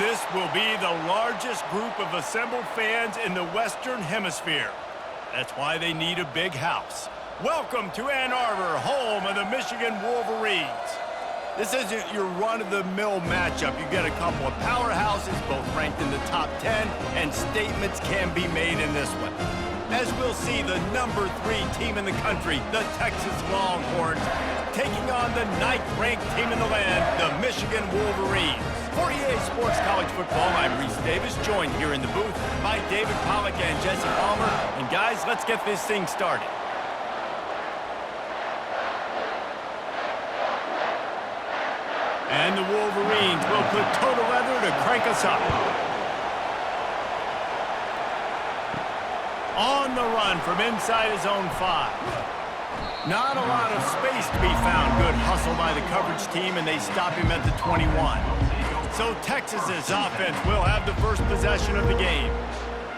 This will be the largest group of assembled fans in the Western Hemisphere. That's why they need a big house. Welcome to Ann Arbor, home of the Michigan Wolverines. This isn't your run-of-the-mill matchup. You get a couple of powerhouses, both ranked in the top 10, and statements can be made in this one. As we'll see, the number 3 team in the country, the Texas Longhorns, taking on the 9th-ranked team in the land, the Michigan Wolverines. For EA Sports College Football, I'm Reese Davis, joined here in the booth by David Pollack and Jesse Palmer. And guys, let's get this thing started. And the Wolverines will put total leather to crank us up. On the run from inside his own 5. Not a lot of space to be found. Good hustle by the coverage team, and they stop him at the 21. So Texas's offense will have the first possession of the game.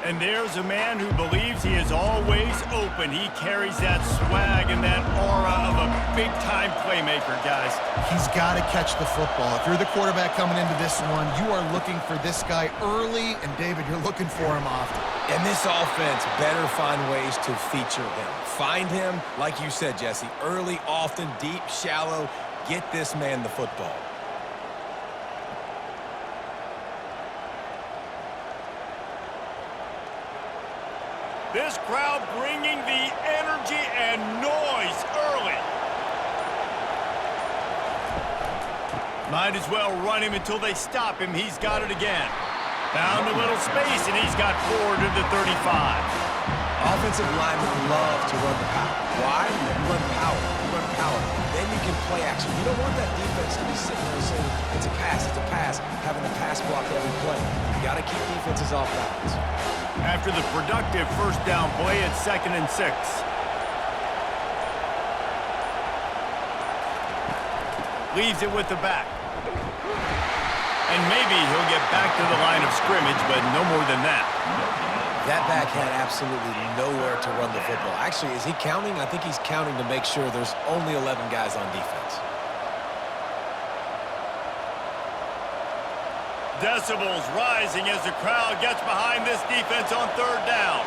And there's a man who believes he is always open. He carries that swag and that aura of a big-time playmaker, guys. He's got to catch the football. If you're the quarterback coming into this one, you are looking for this guy early, and David, you're looking for him often. And this offense better find ways to feature him. Find him, like you said, Jesse, early, often, deep, shallow. Get this man the football. This crowd bringing the energy and noise early. Might as well run him until they stop him. He's got it again. Found a little space, and he's got 4 to the 35. Offensive linemen love to run the power. Why? You run power. You run power. Then you can play action. You don't want that defense to be sitting there saying, it's a pass, having a pass block every play. You got to keep defenses off balance. After the productive first down play, it's 2nd and 6. Leaves it with the back. And maybe he'll get back to the line of scrimmage, but no more than that. That back had absolutely nowhere to run the football. Actually, is he counting? I think he's counting to make sure there's only 11 guys on defense. Decibels rising as the crowd gets behind this defense on 3rd down.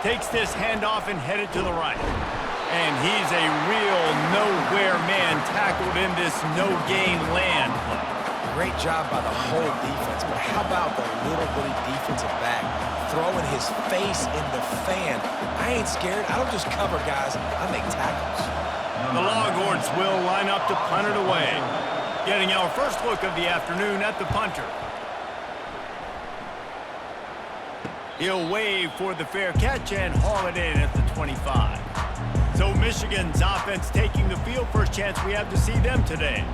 Takes this handoff and headed to the right. And he's a real nowhere man tackled in this no-gain land. Great job by the whole defense, but how about the little bitty defensive back throwing his face in the fan? I ain't scared. I don't just cover guys. I make tackles. The Longhorns will line up to punt it away. Getting our first look of the afternoon at the punter. He'll wave for the fair catch and haul it in at the 25. So Michigan's offense taking the field. First chance we have to see them today.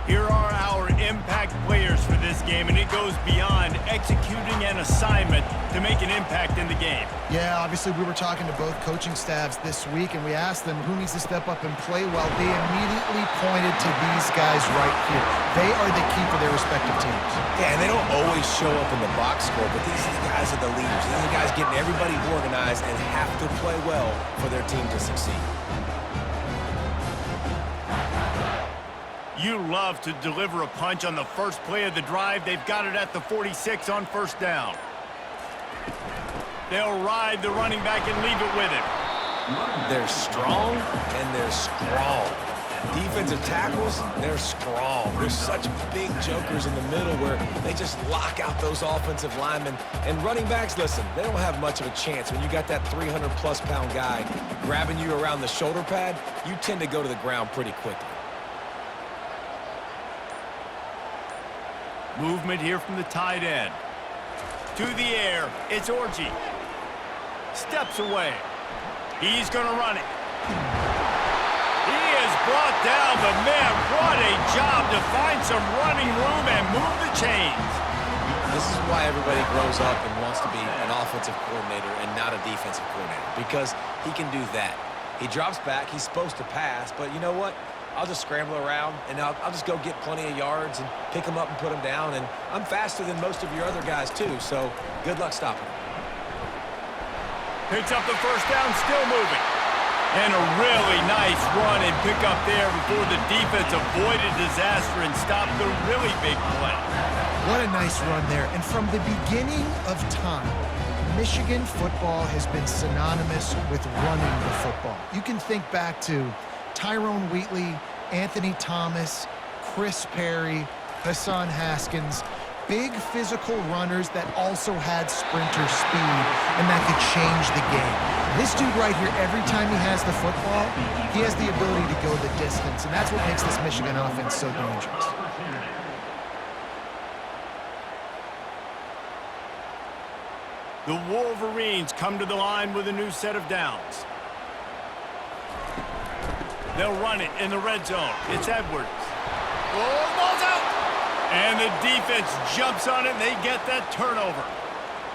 Here are our impact players for this game, and it goes beyond executing an assignment to make an impact in the game. Yeah, obviously we were talking to both coaching staffs this week, and we asked them who needs to step up and play well. They immediately pointed to these guys right here. They are the key for their respective teams. Yeah, and they don't always show up in the box score, but these are the guys that are the leaders. These are the guys getting everybody organized and have to play well for their team to succeed. You love to deliver a punch on the first play of the drive. They've got it at the 46 on 1st down. They'll ride the running back and leave it with him. They're strong, and they're strong. Defensive tackles, they're strong. There's such big jokers in the middle where they just lock out those offensive linemen. And running backs, listen, they don't have much of a chance. When you got that 300-plus pound guy grabbing you around the shoulder pad, you tend to go to the ground pretty quickly. Movement here from the tight end. To the air, it's Orji. Steps away. He's going to run it. He has brought down the man. What a job to find some running room and move the chains. This is why everybody grows up and wants to be an offensive coordinator and not a defensive coordinator, because he can do that. He drops back. He's supposed to pass, but you know what? I'll just scramble around, and I'll just go get plenty of yards and pick them up and put them down. And I'm faster than most of your other guys, too, so good luck stopping him. Picks up the first down, still moving. And a really nice run and pick up there before the defense avoided disaster and stopped the really big play. What a nice run there. And from the beginning of time, Michigan football has been synonymous with running the football. You can think back to Tyrone Wheatley, Anthony Thomas, Chris Perry, Hassan Haskins, big physical runners that also had sprinter speed and that could change the game. This dude right here, every time he has the football, he has the ability to go the distance, and that's what makes this Michigan offense so dangerous. The Wolverines come to the line with a new set of downs. They'll run it in the red zone. It's Edwards. Oh, ball's out! And the defense jumps on it, and they get that turnover.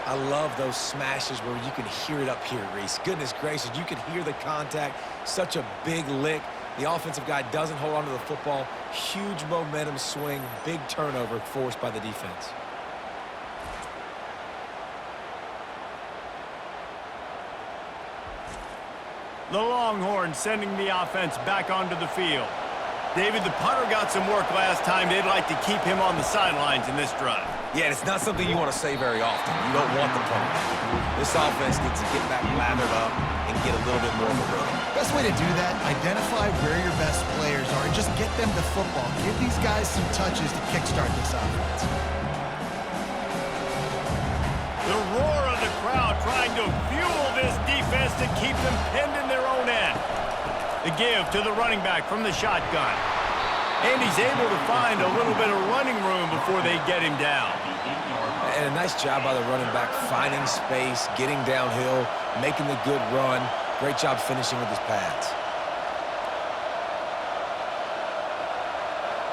I love those smashes where you can hear it up here, Reese. Goodness gracious, you can hear the contact. Such a big lick. The offensive guy doesn't hold on to the football. Huge momentum swing, big turnover forced by the defense. The Longhorns sending the offense back onto the field. David, the punter got some work last time. They'd like to keep him on the sidelines in this drive. Yeah, it's not something you want to say very often. You don't want the punter. This offense needs to get back lathered up and get a little bit more of a rhythm. Best way to do that, identify where your best players are and just get them the football. Give these guys some touches to kickstart this offense. The roar of the crowd trying to fuel this defense to keep them pinned in their own end. The give to the running back from the shotgun. And he's able to find a little bit of running room before they get him down. And a nice job by the running back, finding space, getting downhill, making the good run. Great job finishing with his pads.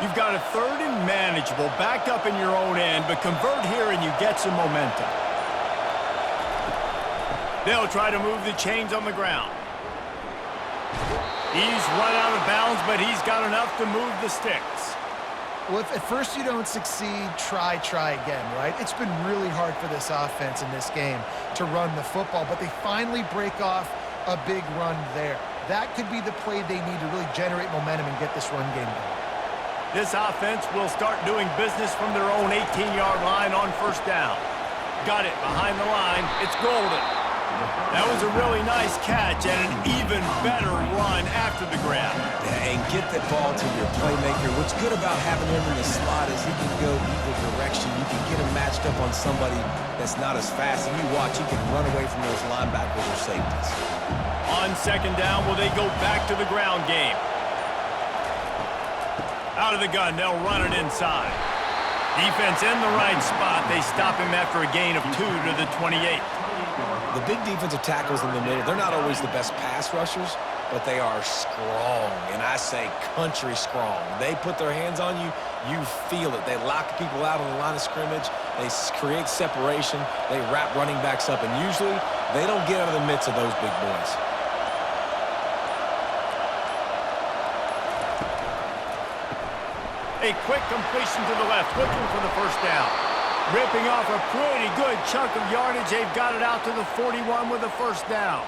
You've got a third and manageable, backed up in your own end, but convert here and you get some momentum. They'll try to move the chains on the ground. He's run out of bounds, but he's got enough to move the sticks. Well, if at first you don't succeed, try again, right? It's been really hard for this offense in this game to run the football, but they finally break off a big run there. That could be the play they need to really generate momentum and get this run game going. This offense will start doing business from their own 18-yard line on first down. Got it behind the line. It's Golden. That was a really nice catch and an even better run after the grab. Yeah, and get the ball to your playmaker. What's good about having him in the slot is he can go either direction. You can get him matched up on somebody that's not as fast, and you watch, he can run away from those linebackers or safeties. On second down, will they go back to the ground game? Out of the gun, they'll run it inside. Defense in the right spot. They stop him after a gain of 2 to the 28. The big defensive tackles in the middle, they're not always the best pass rushers, but they are strong, and I say country strong. They put their hands on you, you feel it. They lock people out on the line of scrimmage. They create separation. They wrap running backs up, and usually they don't get out of the midst of those big boys. A quick completion to the left, looking for the first down. Ripping off a pretty good chunk of yardage. They've got it out to the 41 with a first down.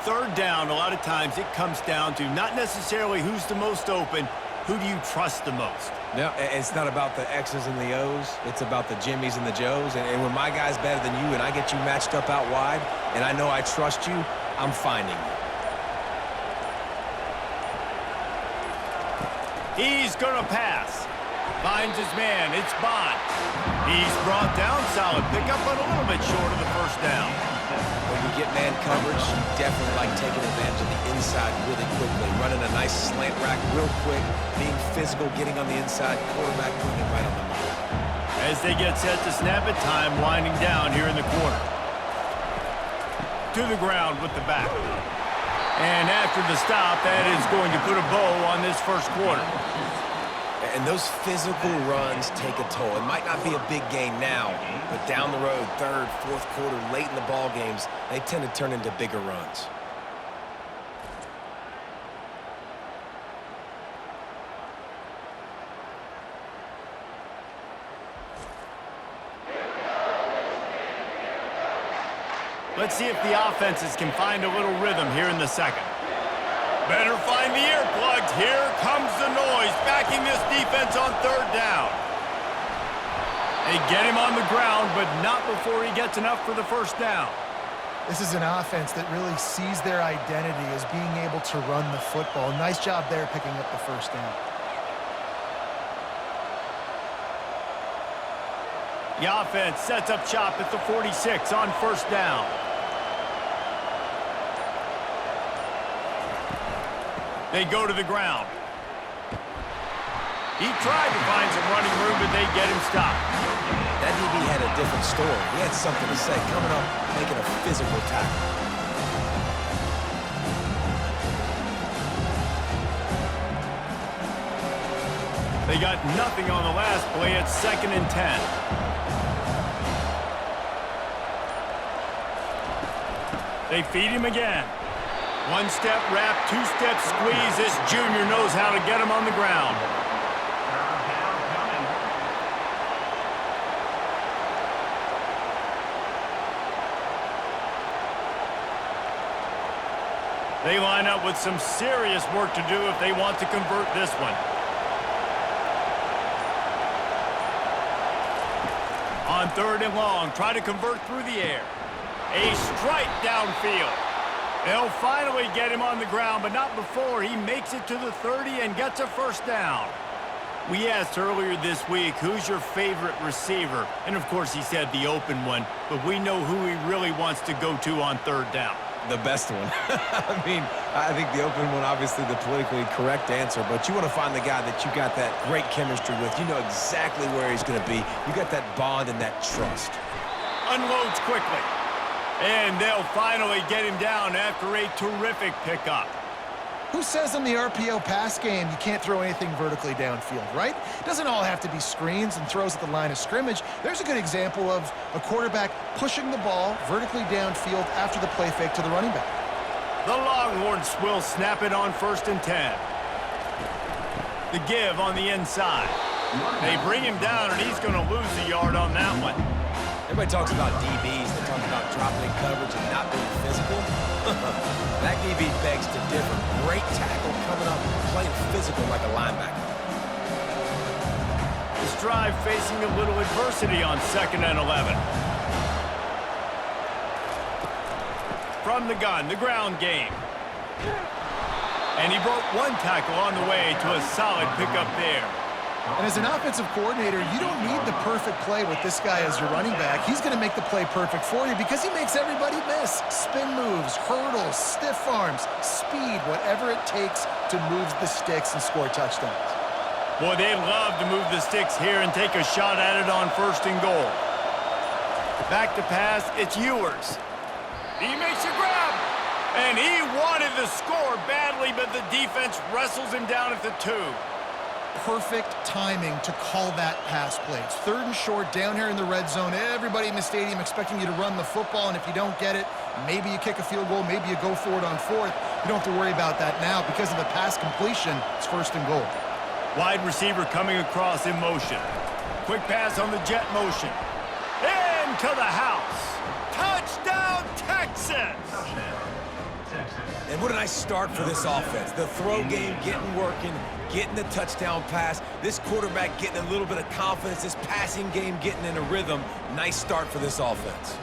Third down, a lot of times it comes down to not necessarily who's the most open, who do you trust the most? No, it's not about the X's and the O's. It's about the Jimmies and the Joes. And when my guy's better than you and I get you matched up out wide and I know I trust you, I'm finding you. He's going to pass. Finds his man. It's Bond. He's brought down. Solid pickup, but a little bit short of the first down. When you get man coverage, you definitely like taking advantage of the inside really quickly. Running a nice slant rack real quick, being physical, getting on the inside, quarterback putting it right on the money. As they get set to snap it, time winding down here in the corner. To the ground with the back. And after the stop, that is going to put a bow on this first quarter. And those physical runs take a toll. It might not be a big gain now, but down the road, third, fourth quarter, late in the ball games, they tend to turn into bigger runs. Let's see if the offenses can find a little rhythm here in the second. Better find the earplugs. Here comes the noise, backing this defense on third down. They get him on the ground, but not before he gets enough for the first down. This is an offense that really sees their identity as being able to run the football. Nice job there picking up the first down. The offense sets up shop at the 46 on first down. They go to the ground. He tried to find some running room, but they get him stopped. That DB had a different story. He had something to say, coming up, making a physical tackle. They got nothing on the last play. It's 2nd and 10. They feed him again. One-step wrap, two-step squeeze. This junior knows how to get him on the ground. They line up with some serious work to do if they want to convert this one. On 3rd and long, try to convert through the air. A strike downfield. They'll finally get him on the ground, but not before he makes it to the 30 and gets a first down. We asked earlier this week, who's your favorite receiver? And of course he said the open one, but we know who he really wants to go to on 3rd down. The best one. I mean, I think the open one, obviously the politically correct answer, but you want to find the guy that you got that great chemistry with. You know exactly where he's going to be. You got that bond and that trust. Unloads quickly. And they'll finally get him down after a terrific pickup. Who says in the RPO pass game you can't throw anything vertically downfield, right? It doesn't all have to be screens and throws at the line of scrimmage. There's a good example of a quarterback pushing the ball vertically downfield after the play fake to the running back. The Longhorns will snap it on 1st and 10. The give on the inside. They bring him down, and he's going to lose a yard on that one. Everybody talks about DBs. They talk about dropping in coverage and not being physical. That DB begs to differ. Great tackle coming up, playing physical like a linebacker. This drive facing a little adversity on 2nd and 11. From the gun, the ground game. And he broke one tackle on the way to a solid pickup there. And as an offensive coordinator, you don't need the perfect play with this guy as your running back. He's going to make the play perfect for you because he makes everybody miss. Spin moves, hurdles, stiff arms, speed, whatever it takes to move the sticks and score touchdowns. Boy, they love to move the sticks here and take a shot at it on 1st and goal. Back to pass, it's Ewers. He makes a grab. And he wanted the score badly, but the defense wrestles him down at the 2. Perfect timing to call that pass play. It's 3rd and short down here in the red zone. Everybody in the stadium expecting you to run the football, and if you don't get it, maybe you kick a field goal, maybe you go for it on 4th. You don't have to worry about that now. Because of the pass completion, it's 1st and goal. Wide receiver coming across in motion. Quick pass on the jet motion. Into the house. Touchdown, Texas! And what a nice start for this offense. The throw game getting working, getting the touchdown pass. This quarterback getting a little bit of confidence. This passing game getting in a rhythm. Nice start for this offense.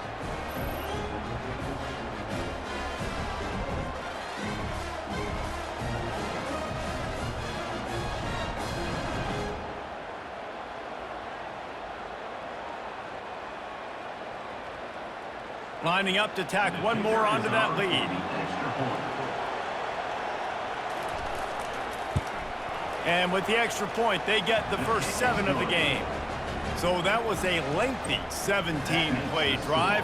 Lining up to tack one more onto that lead. And with the extra point, they get the first 7 of the game. So that was a lengthy 17-play drive.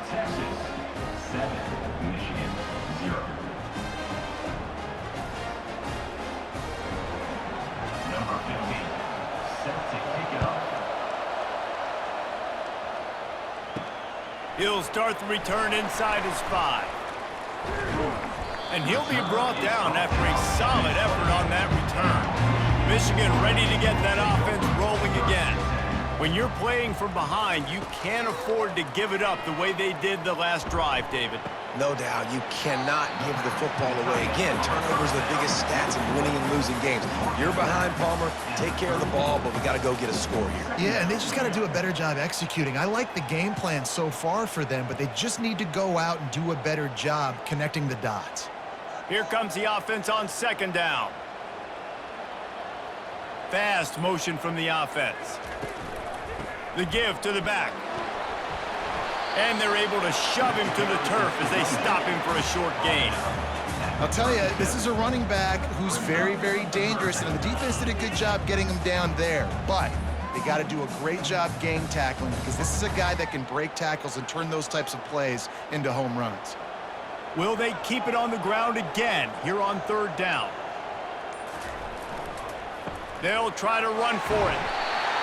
Texas 7, Michigan 0. Number 15, set to kick it off. He'll start the return inside his 5. And he'll be brought down after a solid effort on that return. Michigan ready to get that offense rolling again. When you're playing from behind, you can't afford to give it up the way they did the last drive, David. No doubt, you cannot give the football away. Again, turnovers are the biggest stats in winning and losing games. You're behind, Palmer. Take care of the ball, but we got to go get a score here. Yeah, and they just got to do a better job executing. I like the game plan so far for them, but they just need to go out and do a better job connecting the dots. Here comes the offense on second down. Fast motion from the offense. The give to the back. And they're able to shove him to the turf as they stop him for a short gain. I'll tell you, this is a running back who's very, very dangerous, and the defense did a good job getting him down there. But they got to do a great job gang tackling because this is a guy that can break tackles and turn those types of plays into home runs. Will they keep it on the ground again here on third down? They'll try to run for it.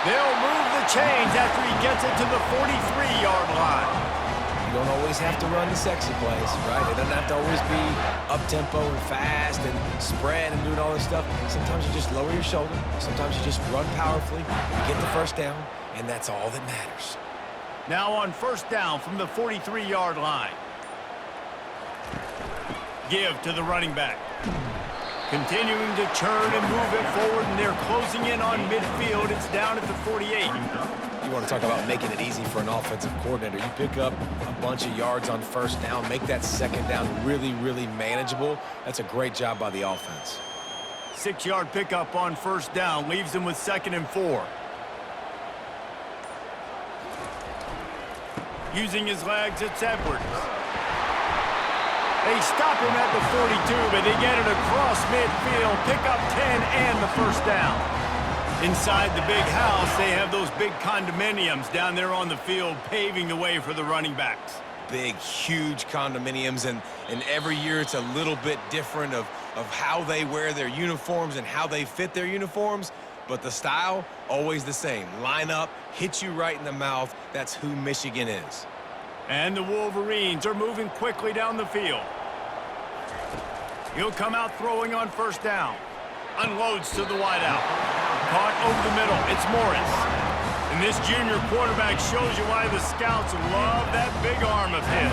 They'll move the chains after he gets it to the 43-yard line. You don't always have to run the sexy plays, right? It doesn't have to always be up-tempo and fast and spread and doing all this stuff. Sometimes you just lower your shoulder. Sometimes you just run powerfully. You get the first down, and that's all that matters. Now on first down from the 43-yard line. Give to the running back. Continuing to churn and move it forward, and they're closing in on midfield. It's down at the 48. You want to talk about making it easy for an offensive coordinator. You pick up a bunch of yards on first down, make that second down really, really manageable. That's a great job by the offense. 6-yard pickup on first down leaves them with 2nd and 4. Using his legs, it's Edwards. They stop him at the 42, but they get it across midfield, pick up 10 and the first down. Inside the big house, they have those big condominiums down there on the field paving the way for the running backs. Big, huge condominiums, and every year it's a little bit different of how they wear their uniforms and how they fit their uniforms, but the style, always the same. Line up, hit you right in the mouth. That's who Michigan is. And the Wolverines are moving quickly down the field. He'll come out throwing on first down. Unloads to the wideout. Caught over the middle. It's Morris. And this junior quarterback shows you why the scouts love that big arm of his.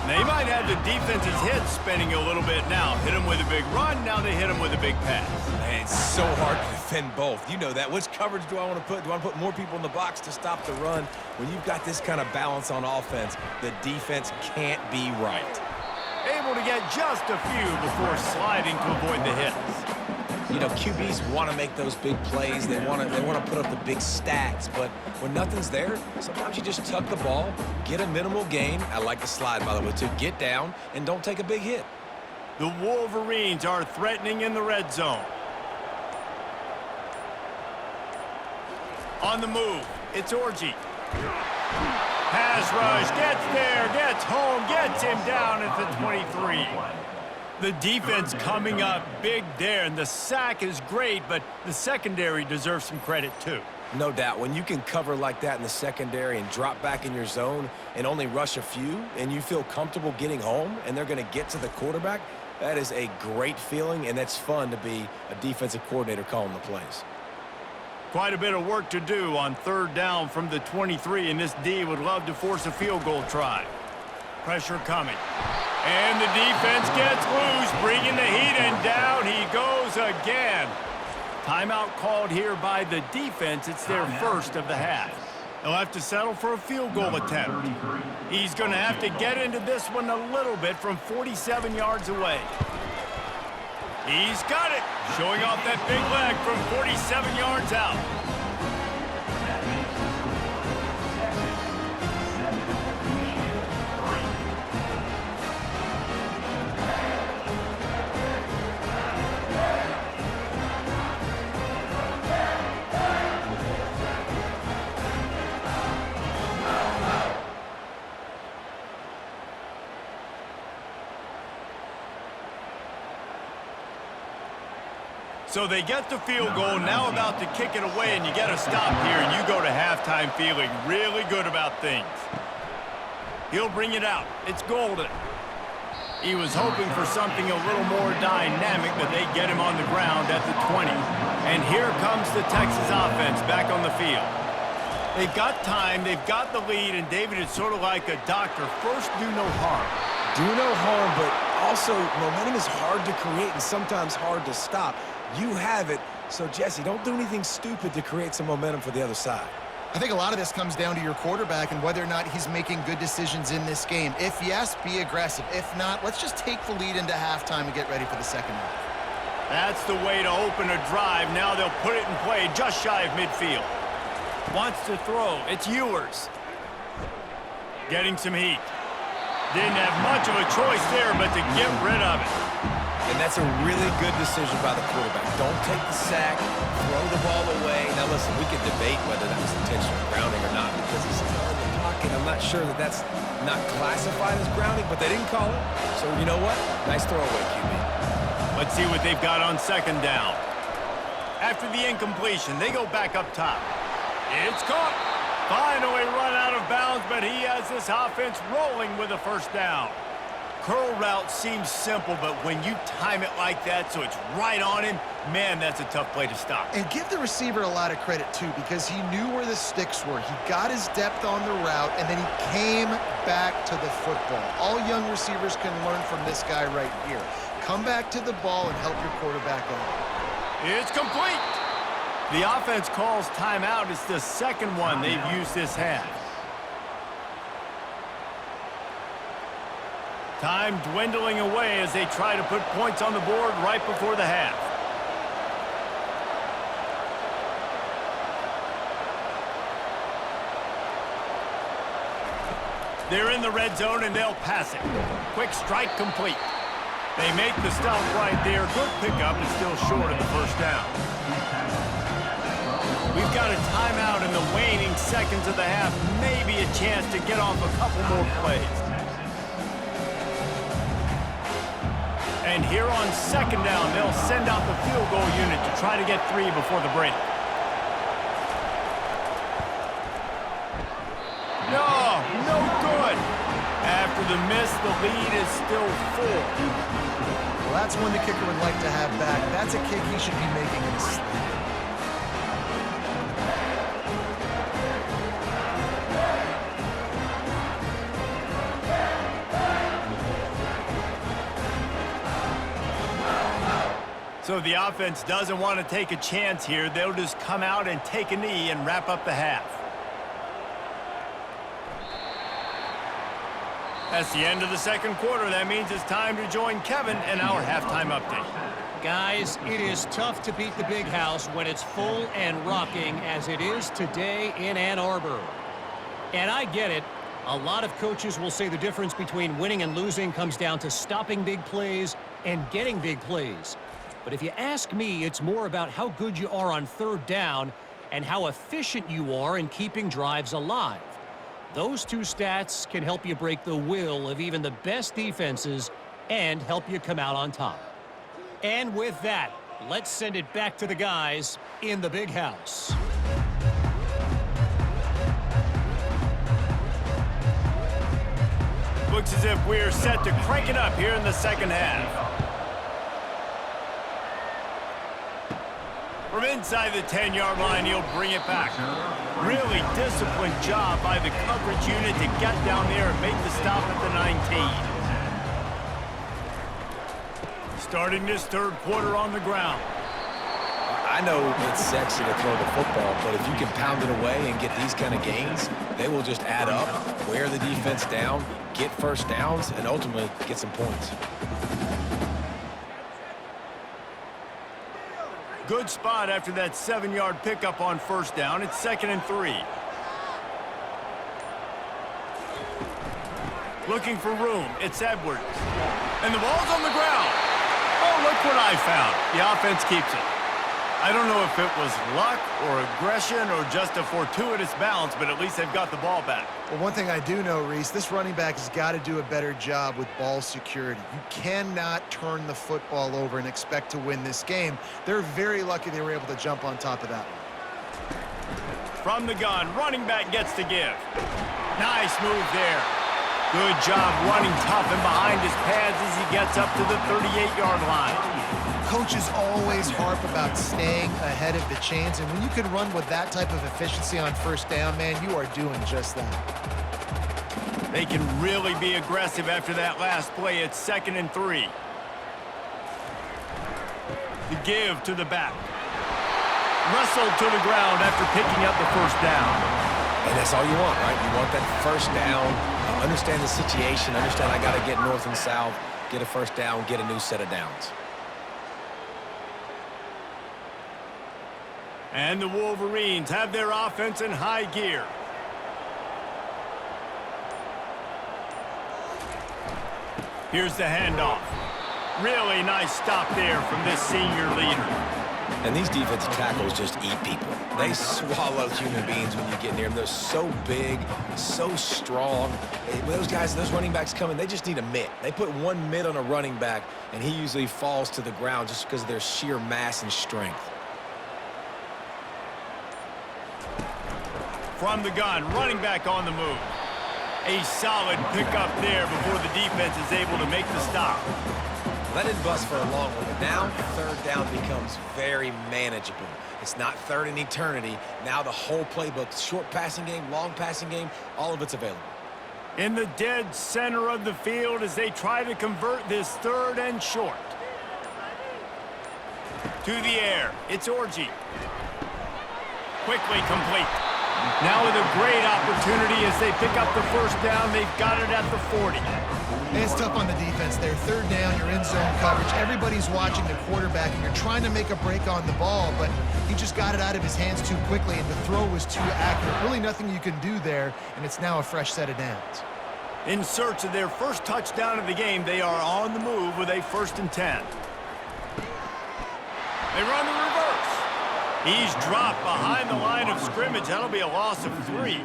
They might have the defense's head spinning a little bit now. Hit him with a big run, now they hit him with a big pass. Man, it's so hard to defend both. You know that. Which coverage do I want to put? Do I want to put more people in the box to stop the run? When you've got this kind of balance on offense, the defense can't be right. Able to get just a few before sliding to avoid the hits. You know, QBs want to make those big plays. They want to put up the big stats. But when nothing's there, sometimes you just tuck the ball, get a minimal gain. I like the slide, by the way, too. Get down and don't take a big hit. The Wolverines are threatening in the red zone. On the move, it's Orji. Pass rush, gets there, gets home, gets him down at the 23. The defense coming up big there, and the sack is great, but the secondary deserves some credit too. No doubt. When you can cover like that in the secondary and drop back in your zone and only rush a few, and you feel comfortable getting home, and they're going to get to the quarterback, that is a great feeling, and that's fun to be a defensive coordinator calling the plays. Quite a bit of work to do on third down from the 23, and this D would love to force a field goal try. Pressure coming. And the defense gets loose, bringing the heat, and down he goes again. Timeout called here by the defense. It's their first of the half. They'll have to settle for a field goal attempt. He's going to have to get into this one a little bit from 47 yards away. He's got it, showing off that big leg from 47 yards out. So they get the field goal, now about to kick it away, and you get a stop here, and you go to halftime feeling really good about things. He'll bring it out. It's Golden. He was hoping for something a little more dynamic, but they get him on the ground at the 20. And here comes the Texas offense back on the field. They've got time, they've got the lead, and David is sort of like a doctor. First, do no harm. Do no harm, but also momentum is hard to create and sometimes hard to stop. You have it, so Jesse, don't do anything stupid to create some momentum for the other side. I think a lot of this comes down to your quarterback and whether or not he's making good decisions in this game. If yes, be aggressive. If not, let's just take the lead into halftime and get ready for the second half. That's the way to open a drive. Now they'll put it in play just shy of midfield. Wants to throw. It's Ewers. Getting some heat. Didn't have much of a choice there, but to get rid of it. And that's a really good decision by the quarterback. Don't take the sack, throw the ball away. Now listen, we could debate whether that was intentional grounding or not because he's still in the pocket. I'm not sure that that's not classified as grounding, but they didn't call it. So you know what? Nice throwaway, QB. Let's see what they've got on second down. After the incompletion, they go back up top. It's caught. Finally run out of bounds, but he has this offense rolling with a first down. Curl route seems simple, but when you time it like that so it's right on him, man, that's a tough play to stop. And give the receiver a lot of credit, too, because he knew where the sticks were. He got his depth on the route, and then he came back to the football. All young receivers can learn from this guy right here. Come back to the ball and help your quarterback out. It's complete. The offense calls timeout. It's the second one they've used this half. Time dwindling away as they try to put points on the board right before the half. They're in the red zone and they'll pass it. Quick strike complete. They make the stop right there. Good pickup, but still short of the first down. We've got a timeout in the waning seconds of the half. Maybe a chance to get off a couple more plays. And here on second down, they'll send out the field goal unit to try to get 3 before the break. No good. After the miss, the lead is still 4. Well, that's one the kicker would like to have back. That's a kick he should be making in his sleep. So the offense doesn't want to take a chance here. They'll just come out and take a knee and wrap up the half. That's the end of the second quarter. That means it's time to join Kevin in our halftime update. Guys, it is tough to beat the big house when it's full and rocking as it is today in Ann Arbor. And I get it. A lot of coaches will say the difference between winning and losing comes down to stopping big plays and getting big plays. But if you ask me, it's more about how good you are on third down and how efficient you are in keeping drives alive. Those two stats can help you break the will of even the best defenses and help you come out on top. And with that, let's send it back to the guys in the big house. Looks as if we're set to crank it up here in the second half. From inside the 10-yard line, he'll bring it back. Really disciplined job by the coverage unit to get down there and make the stop at the 19. Starting this third quarter on the ground. I know it's sexy to throw the football, but if you can pound it away and get these kind of gains, they will just add up, wear the defense down, get first downs, and ultimately get some points. Good spot after that 7-yard pickup on first down. It's 2nd and 3. Looking for room. It's Edwards. And the ball's on the ground. Oh, look what I found. The offense keeps it. I don't know if it was luck or aggression or just a fortuitous bounce, but at least they've got the ball back. Well, one thing I do know, Reese, this running back has got to do a better job with ball security. You cannot turn the football over and expect to win this game. They're very lucky they were able to jump on top of that one. From the gun, running back gets to give. Nice move there. Good job running tough and behind his pads as he gets up to the 38-yard line. Coaches always harp about staying ahead of the chains, and when you can run with that type of efficiency on first down, man, you are doing just that. They can really be aggressive after that last play. It's 2nd and 3. The give to the back. Wrestled to the ground after picking up the first down. And that's all you want, right? You want that first down, understand the situation, understand I got to get north and south, get a first down, get a new set of downs. And the Wolverines have their offense in high gear. Here's the handoff. Really nice stop there from this senior leader. And these defensive tackles just eat people. They swallow human beings when you get near them. They're so big, so strong. When those guys, those running backs come in, they just need a mitt. They put one mitt on a running back, and he usually falls to the ground just because of their sheer mass and strength. From the gun, running back on the move. A solid pickup there before the defense is able to make the stop. That didn't bust for a long one, but now third down becomes very manageable. It's not third in eternity. Now the whole playbook, short passing game, long passing game, all of it's available. In the dead center of the field as they try to convert this 3rd and short. To the air, it's Orji. Quickly complete. Now with a great opportunity as they pick up the first down. They've got it at the 40. It's tough on the defense there. 3rd down, you're in zone coverage. Everybody's watching the quarterback, and you're trying to make a break on the ball, but he just got it out of his hands too quickly, and the throw was too accurate. Really nothing you can do there, and it's now a fresh set of downs. In search of their first touchdown of the game, they are on the move with a 1st and 10. They run the reverse. He's dropped behind the line of scrimmage. That'll be a loss of 3.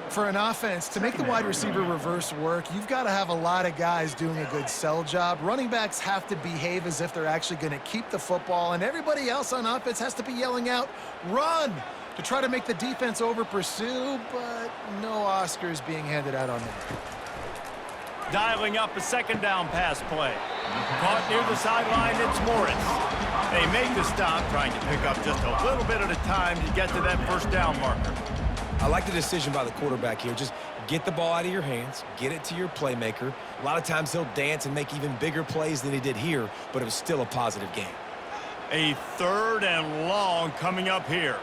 For an offense, to make the wide receiver reverse work, you've got to have a lot of guys doing a good sell job. Running backs have to behave as if they're actually going to keep the football, and everybody else on offense has to be yelling out, "Run!" to try to make the defense over-pursue, but no Oscars being handed out on that. Dialing up a 2nd down pass play. Caught near the sideline, it's Morris. They make the stop, trying to pick up just a little bit at a time to get to that first down marker. I like the decision by the quarterback here. Just get the ball out of your hands, get it to your playmaker. A lot of times he'll dance and make even bigger plays than he did here, but it was still a positive game. A 3rd and long coming up here.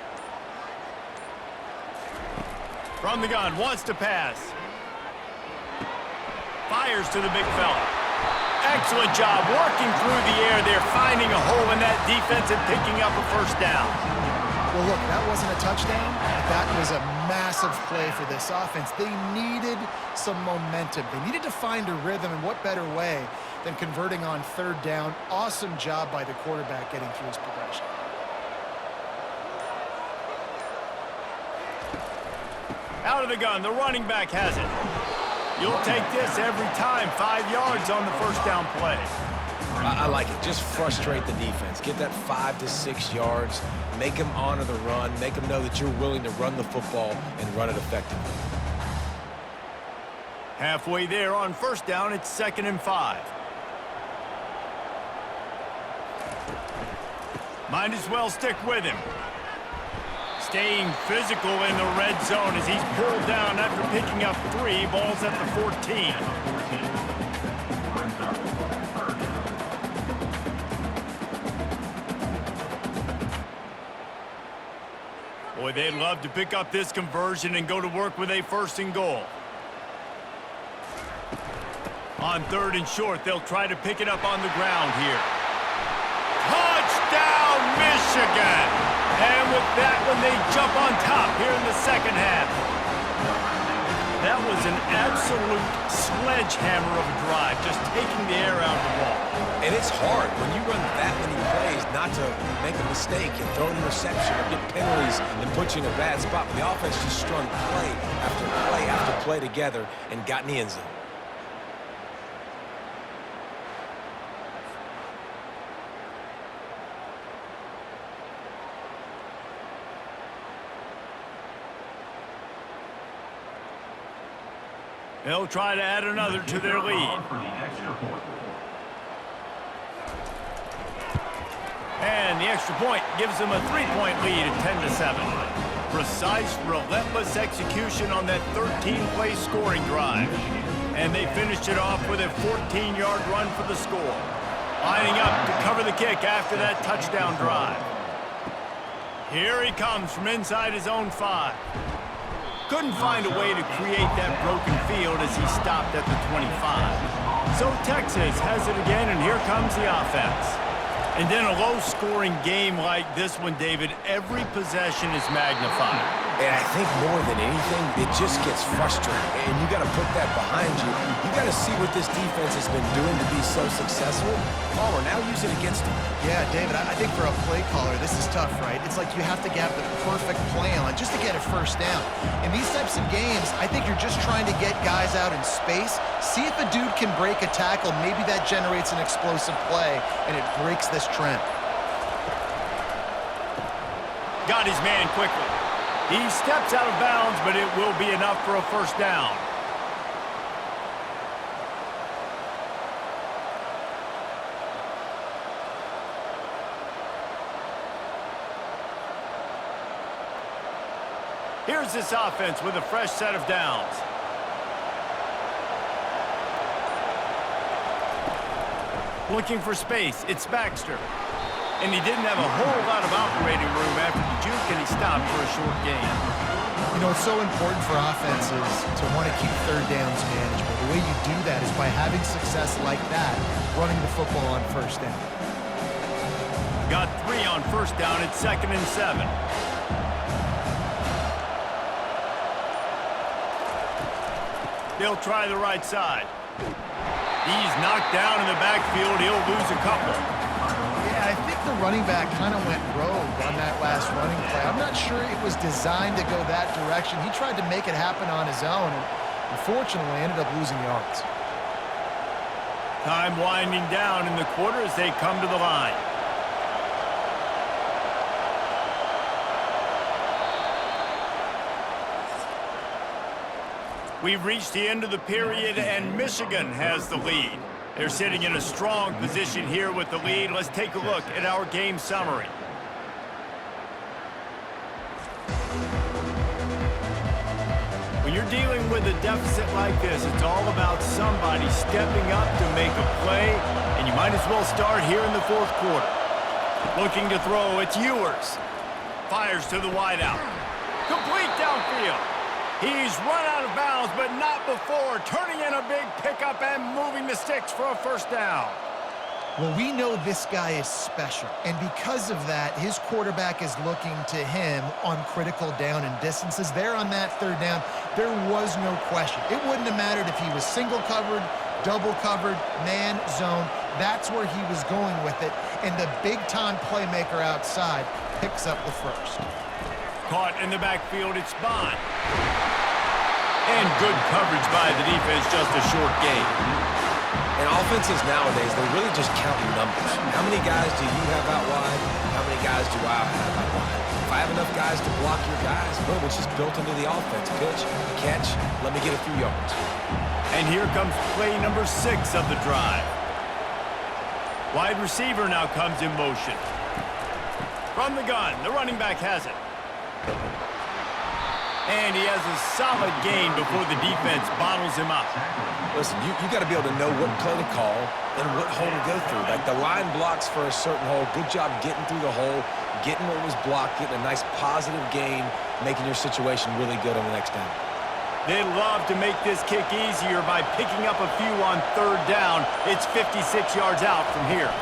From the gun, wants to pass. Fires to the big fella. Excellent job working through the air. They're finding a hole in that defense and picking up a first down. Well, look, that wasn't a touchdown. That was a massive play for this offense. They needed some momentum. They needed to find a rhythm, and what better way than converting on 3rd down. Awesome job by the quarterback getting through his progression. Out of the gun, the running back has it. You'll take this every time. 5 yards on the first down play. I like it. Just frustrate the defense. Get that 5 to 6 yards. Make them honor the run. Make them know that you're willing to run the football and run it effectively. Halfway there on first down, it's 2nd and 5. Might as well stick with him. Staying physical in the red zone as he's pulled down after picking up 3. Balls at the 14. Boy, they'd love to pick up this conversion and go to work with a 1st and goal. On 3rd and short, they'll try to pick it up on the ground here. Touchdown, Michigan! And with that one, they jump on top here in the 2nd half. That was an absolute sledgehammer of a drive, just taking the air out of the ball. And it's hard when you run that many plays not to make a mistake and throw an interception or get penalties and put you in a bad spot. But the offense just strung play after play after play together and got in the end zone. They'll try to add another to their lead. For the extra point. And the extra point gives them a 3-point lead at 10-7. Precise, relentless execution on that 13-play scoring drive. And they finished it off with a 14-yard run for the score. Lining up to cover the kick after that touchdown drive. Here he comes from inside his own 5. Couldn't find a way to create that broken field as he stopped at the 25. So Texas has it again, and here comes the offense. And in a low-scoring game like this one, David, every possession is magnified. And I think more than anything, it just gets frustrating. And you got to put that behind you. You got to see what this defense has been doing to be so successful. Palmer, now use it against him. Yeah, David, I think for a play caller, this is tough, right? It's like you have to have the perfect play on just to get a first down. In these types of games, I think you're just trying to get guys out in space, see if a dude can break a tackle. Maybe that generates an explosive play, and it breaks this trend. Got his man quickly. He steps out of bounds, but it will be enough for a first down. Here's this offense with a fresh set of downs. Looking for space, it's Baxter. And he didn't have a whole lot of operating room after the juke, and he stopped for a short gain. You know, it's so important for offenses to want to keep third downs manageable. The way you do that is by having success like that, running the football on first down. Got 3 on first down at 2nd and 7. They'll try the right side. He's knocked down in the backfield. He'll lose a couple. Yeah, I think the running back kind of went rogue on that last running play. I'm not sure it was designed to go that direction. He tried to make it happen on his own, and unfortunately ended up losing yards. Time winding down in the quarter as they come to the line. We've reached the end of the period, and Michigan has the lead. They're sitting in a strong position here with the lead. Let's take a look at our game summary. When you're dealing with a deficit like this, it's all about somebody stepping up to make a play, and you might as well start here in the 4th quarter. Looking to throw, it's Ewers. Fires to the wideout. Complete downfield. He's run out of bounds, but not before turning in a big pickup and moving the sticks for a first down. Well, we know this guy is special, and because of that, his quarterback is looking to him on critical down and distances. There on that 3rd down, there was no question. It wouldn't have mattered if he was single covered, double covered, man, zone. That's where he was going with it, and the big-time playmaker outside picks up the first. Caught in the backfield, it's Bond. And good coverage by the defense, just a short gain. And offenses nowadays, they're really just counting numbers. How many guys do you have out wide? How many guys do I have out wide? If I have enough guys to block your guys, boom, it's just built into the offense. Pitch, catch, let me get a few yards. And here comes play number 6 of the drive. Wide receiver now comes in motion. From the gun, the running back has it. And he has a solid gain before the defense bottles him up. Listen, you got to be able to know what play to call and what hole to go through. Like the line blocks for a certain hole. Good job getting through the hole, getting what was blocked, getting a nice positive gain, making your situation really good on the next down. They'd love to make this kick easier by picking up a few on 3rd down. It's 56 yards out from here.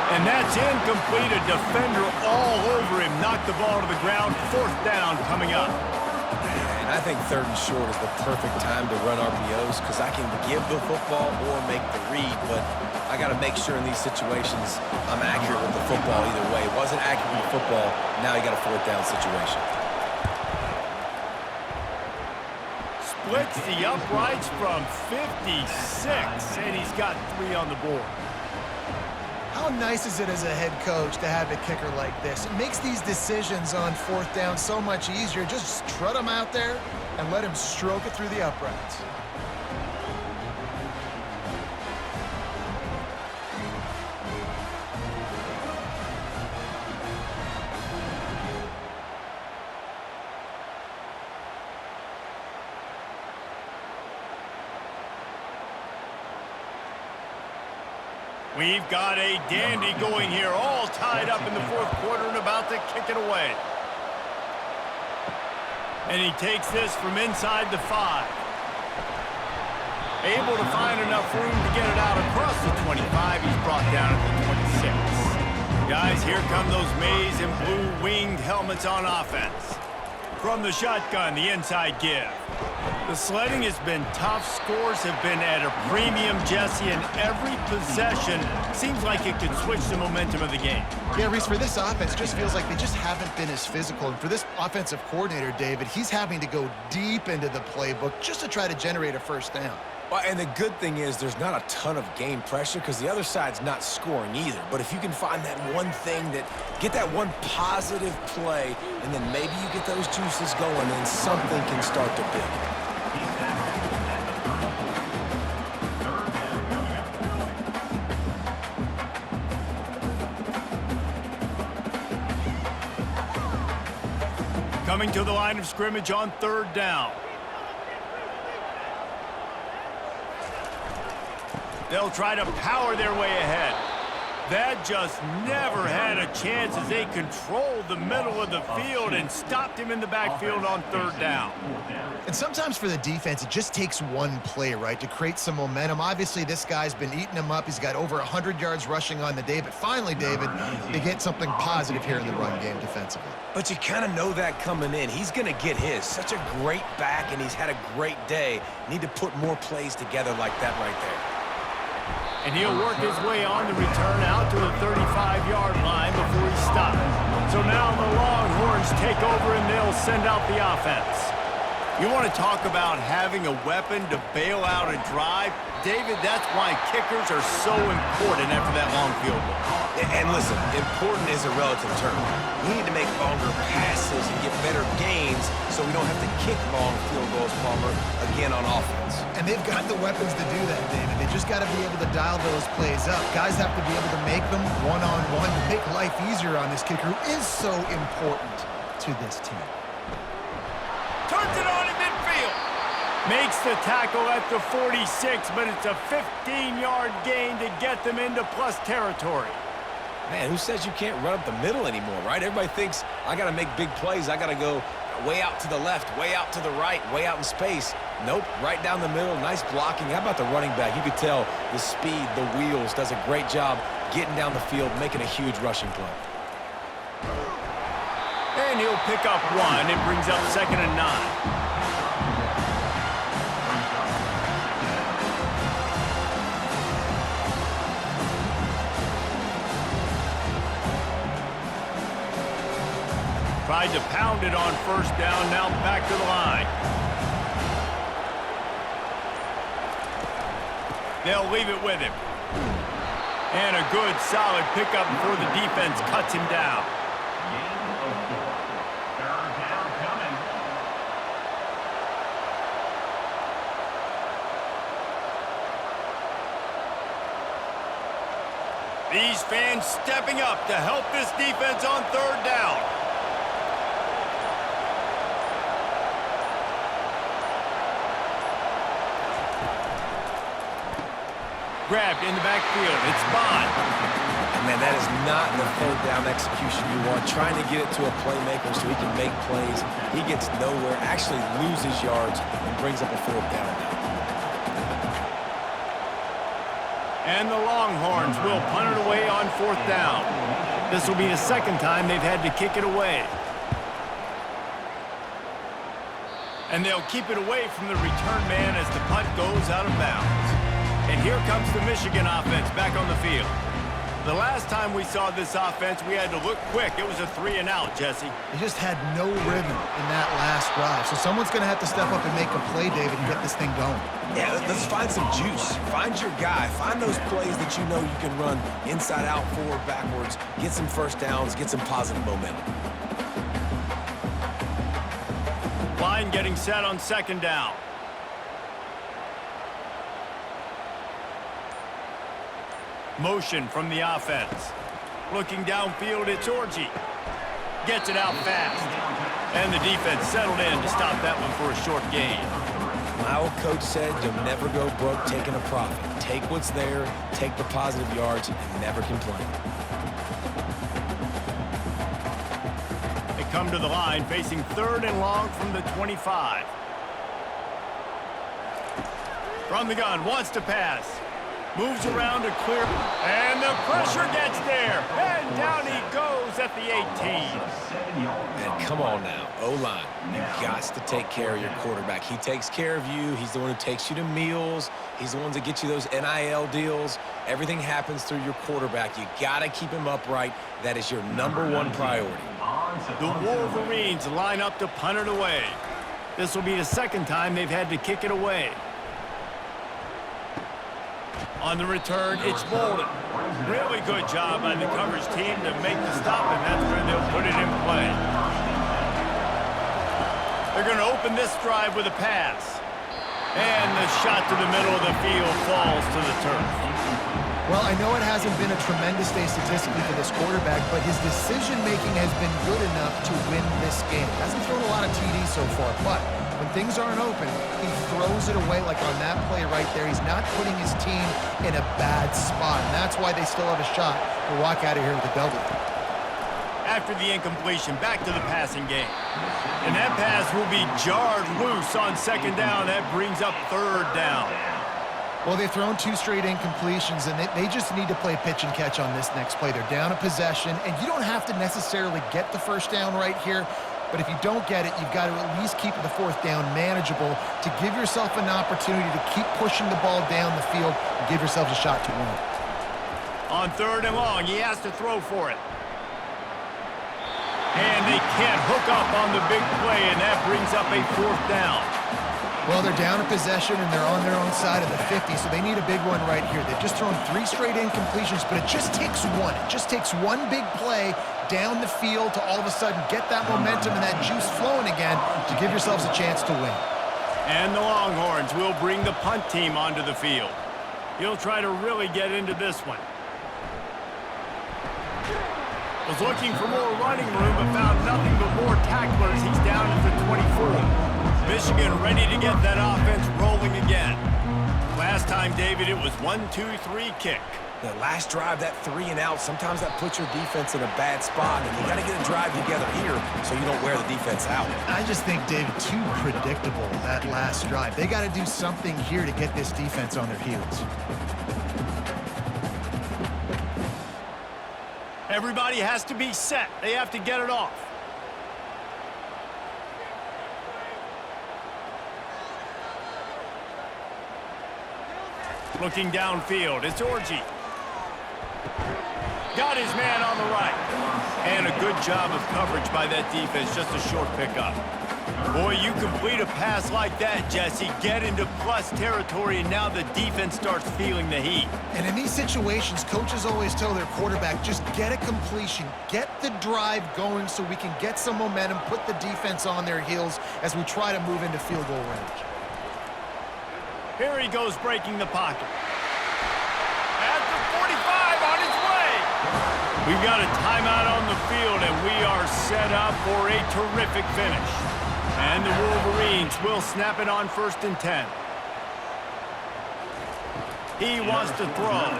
And that's incomplete. A defender all over him. Knocked the ball to the ground. 4th down coming up. And I think 3rd and short is the perfect time to run RPOs because I can give the football or make the read, but I got to make sure in these situations I'm accurate with the football either way. It wasn't accurate with the football. Now you got a 4th down situation. Splits the uprights from 56, and he's got 3 on the board. How nice is it as a head coach to have a kicker like this? It makes these decisions on 4th down so much easier. Just strut them out there, and let him stroke it through the uprights. We've got a dandy going here, all tied up in the fourth quarter and about to kick it away. And he takes this from inside the 5. Able to find enough room to get it out across the 25. He's brought down at the 26. Guys, here come those maize and blue winged helmets on offense. From the shotgun, the inside give. The sledding has been tough. Scores have been at a premium, Jesse, and every possession seems like it could switch the momentum of the game. Yeah, Reese, for this offense, just feels like they just haven't been as physical. And for this offensive coordinator, David, he's having to go deep into the playbook just to try to generate a first down. Well, and the good thing is there's not a ton of game pressure because the other side's not scoring either. But if you can find that one thing get that one positive play, and then maybe you get those juices going, and something can start to build. Coming to the line of scrimmage on 3rd down. They'll try to power their way ahead. That just never had a chance as they controlled the middle of the field and stopped him in the backfield on 3rd down. And sometimes for the defense, it just takes one play, right, to create some momentum. Obviously, this guy's been eating him up. He's got over 100 yards rushing on the day. But finally, David, they get something positive here in the run game defensively. But you kind of know that coming in. He's going to get his. Such a great back, and he's had a great day. Need to put more plays together like that right there. And he'll work his way on the return out to the 35-yard line before he stops. So now the Longhorns take over and they'll send out the offense. You want to talk about having a weapon to bail out a drive? David, that's why kickers are so important after that long field goal. And listen, important is a relative term. We need to make longer passes and get better gains so we don't have to kick long field goals, Palmer, again on offense. And they've got the weapons to do that, David. They just got to be able to dial those plays up. Guys have to be able to make them one-on-one to make life easier on this kicker, who is so important to this team. Turns it on in midfield. Makes the tackle at the 46, but it's a 15-yard gain to get them into plus territory. Man, who says you can't run up the middle anymore, right? Everybody thinks, I got to make big plays. I got to go way out to the left, way out to the right, way out in space. Nope, right down the middle, nice blocking. How about the running back? You could tell the speed, the wheels, does a great job getting down the field, making a huge rushing play. And he'll pick up 1. It brings up 2nd and 9. Tried to pound it on 1st down, now back to the line. They'll leave it with him. And a good, solid pickup before the defense cuts him down. These fans stepping up to help this defense on 3rd down. Grabbed in the backfield. It's Bond. And man, that is not the 3rd down execution you want. Trying to get it to a playmaker so he can make plays. He gets nowhere, actually loses yards, and brings up a 4th down. And the Longhorns will punt it away on 4th down. This will be the 2nd time they've had to kick it away. And they'll keep it away from the return man as the punt goes out of bounds. And here comes the Michigan offense back on the field. The last time we saw this offense, we had to look quick. It was a 3-and-out, Jesse. They just had no rhythm in that last drive. So someone's going to have to step up and make a play, David, and get this thing going. Yeah, let's find some juice. Find your guy. Find those plays that you know you can run inside out, forward, backwards. Get some 1st downs. Get some positive momentum. line getting set on second down. Motion from the offense. Looking downfield, it's Orji. Gets it out fast. And the defense settled in to stop that one for a short gain. My old coach said you'll never go broke taking a profit. Take what's there, take the positive yards, and never complain. They come to the line facing 3rd and long from the 25. From the gun, wants to pass. Moves around to clear, and the pressure gets there, and down he goes at the 18. And come on now, O-line, you got to take care of your quarterback. He takes care of you. He's the one who takes you to meals. He's the one that gets you those NIL deals. Everything happens through your quarterback. You got to keep him upright. That is your #1 priority. The Wolverines line up to punt it away. This will be the 2nd time they've had to kick it away. On the return, it's Bolden. Really good job by the coverage team to make the stop, and that's where they'll put it in play. They're going to open this drive with a pass. And the shot to the middle of the field falls to the turf. Well, I know it hasn't been a tremendous day statistically for this quarterback, but his decision-making has been good enough to win this game. Hasn't thrown a lot of TDs so far, but when things aren't open, he throws it away like on that play right there. He's not putting his team in a bad spot, and that's why they still have a shot to walk out of here with a W. After the incompletion, back to the passing game. And that pass will be jarred loose on 2nd down. That brings up 3rd down. Well, they've thrown 2 straight incompletions, and they just need to play pitch and catch on this next play. They're down a possession, and you don't have to necessarily get the 1st down right here, but if you don't get it, you've got to at least keep the 4th down manageable to give yourself an opportunity to keep pushing the ball down the field and give yourselves a shot to win. On 3rd and long, he has to throw for it. And they can't hook up on the big play, and that brings up a 4th down. Well, they're down a possession, and they're on their own side of the 50, so they need a big one right here. They've just thrown 3 straight incompletions, but it just takes one. It just takes one big play down the field to all of a sudden get that momentum and that juice flowing again to give yourselves a chance to win. And the Longhorns will bring the punt team onto the field. He'll try to really get into this one. Was looking for more running room, but found nothing but more tacklers. He's down at the 24. Michigan ready to get that offense rolling again. Last time, David, it was 1-2-3 kick. The last drive, that 3 and out, sometimes that puts your defense in a bad spot, and you got to get a drive together here so you don't wear the defense out. I just think, David, too predictable, that last drive. They got to do something here to get this defense on their heels. Everybody has to be set. They have to get it off. Looking downfield, it's Orji. Got his man on the right. And a good job of coverage by that defense, just a short pickup. Boy, you complete a pass like that, Jesse, get into plus territory, and now the defense starts feeling the heat. And in these situations, coaches always tell their quarterback, just get a completion, get the drive going so we can get some momentum, put the defense on their heels as we try to move into field goal range. Here he goes breaking the pocket. At the 45 on his way. We've got a timeout on the field, and we are set up for a terrific finish. And the Wolverines will snap it on 1st and 10. He wants to throw.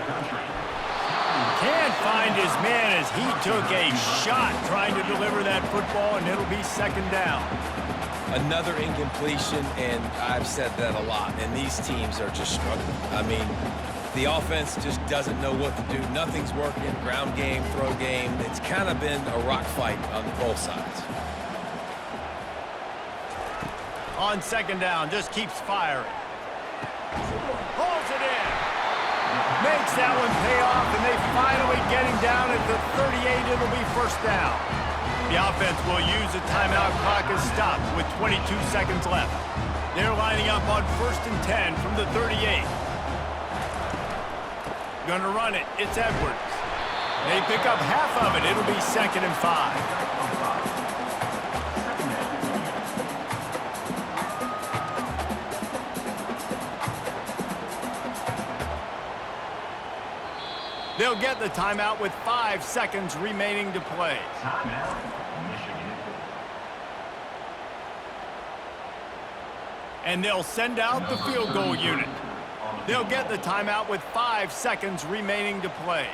Can't find his man as he took a shot trying to deliver that football, and it'll be 2nd down. Another incompletion, and I've said that a lot, and these teams are just struggling. I mean, the offense just doesn't know what to do. Nothing's working. Ground game, throw game. It's kind of been a rock fight on both sides. On 2nd down, just keeps firing. Pulls it in. Makes that one pay off, and they finally get him down at the 38. It'll be 1st down. The offense will use the timeout clock as stopped with 22 seconds left. They're lining up on 1st and 10 from the 38. Gonna run it. It's Edwards. They pick up half of it. It'll be 2nd and 5. They'll get the timeout with 5 seconds remaining to play. Timeout, Michigan. And they'll send out the field goal unit. They'll get the timeout with 5 seconds remaining to play.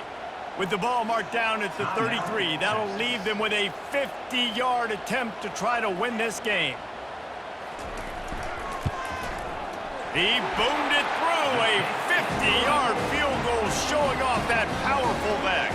With the ball marked down at the 33, that'll leave them with a 50-yard attempt to try to win this game. He boomed it through, a 50-yard field goal showing off that powerful leg.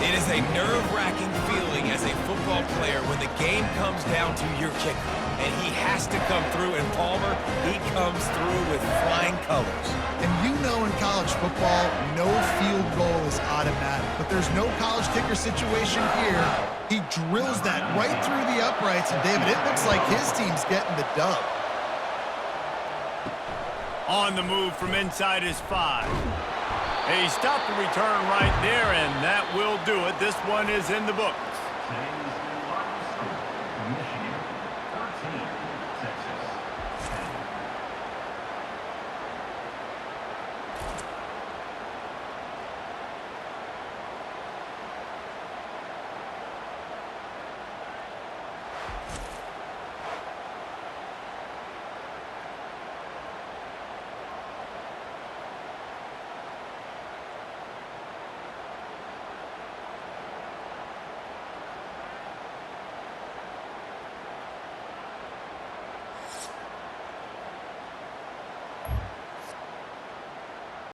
It is a nerve-wracking feeling as a football player when the game comes down to your kicker. And he has to come through, and Palmer, he comes through with flying colors. And you know in college football, no field goal is automatic. But there's no college kicker situation here. He drills that right through the uprights, and David, it looks like his team's getting the dub. On the move from inside his 5. He stopped the return right there, and that will do it. This one is in the books.